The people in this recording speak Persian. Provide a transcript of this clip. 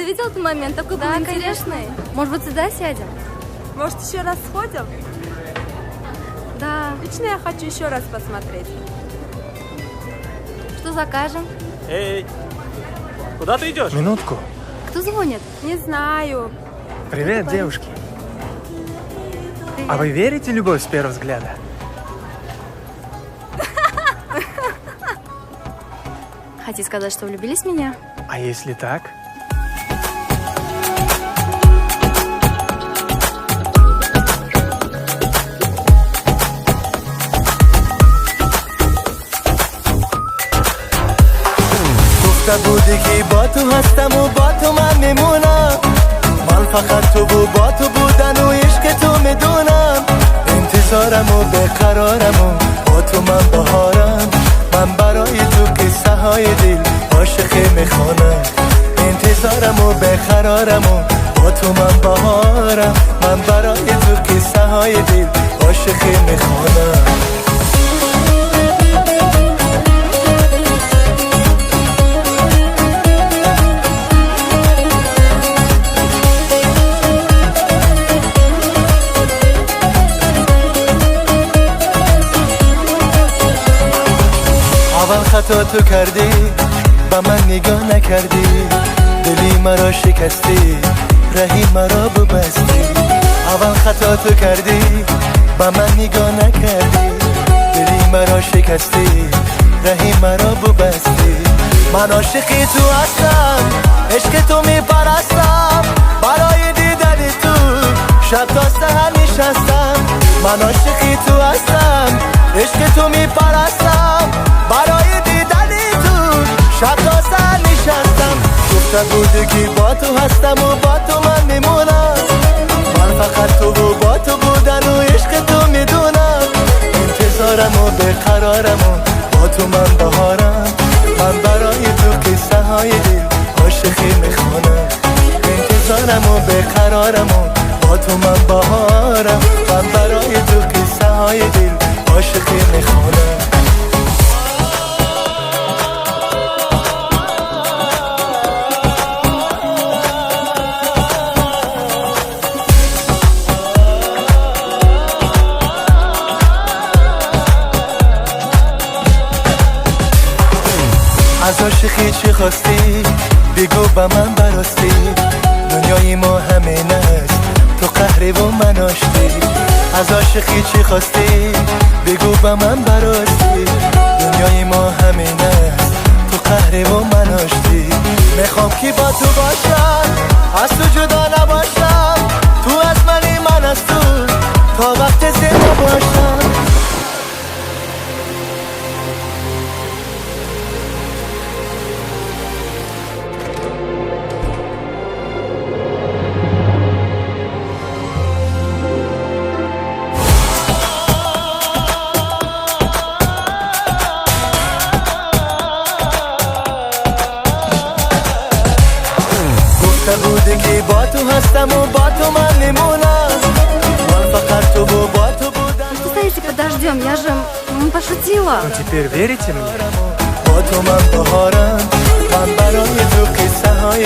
видел этот момент? Такой был интересный. Может быть, сюда сядем? Может, еще раз сходим? Да. Лично я хочу еще раз посмотреть. Что закажем? Эй, куда ты идешь? Минутку. Кто звонит? Не знаю. Привет, девушки. А вы верите в любовь с первого взгляда? Хотите сказать, что влюбились в меня? А если так? گفته بودی که با تو هستم و با تو من میمونم من فقط تو و با تو بودن و عشق تو میدونم انتظارم و بقرارم و با تو من بهارم من برای تو قصه های دل عاشقی میخوانم انتظارم و بقرارم و با تو من بهارم من برای تو قصه های دل عاشقی میخوانم اول خطا تو کردی با من نگاه نکردی دلی مرا شکستی رهی مرا ببستی اول خطا تو کردی با من نگاه نکردی دلی مرا شکستی رهی مرا ببستی من عاشقی تو هستم عشق تو میپرستم برای دیدن تو شب تا سحر نشستم من عاشقی تو هستم عشق تو میپرستم برای دیدن تو شب تا سحر نشستم گفته بودی که با تو هستم و با تو من میمونم من فقط تو و با تو بودن و عشق تو میدونم انتظارم و بقرارم و با تو من بهارم من برای تو قصه های دل عاشقی میخوانم انتظارم و بقرارم و با تو من بهارم من برای تو قصه های دل عاشقی میخوانم از عاشقی چی خواستی بگو با من براستی دنیای ما همین است تو قهری و من آشتی از عاشقی چی خواستی بگو با من براستی دنیای ما همین است تو قهری و من آشتی میخوام که با تو باشم از تو جدا نباشم تو از منی من از تو تا وقت زنده باشم بوده که با تو هستم و با تو من میمونم من فقط تو و با تو بودم Что стоите, подождем? Я же пошутила. Ну теперь верите мне? با تو من بهارم من برای تو قصه های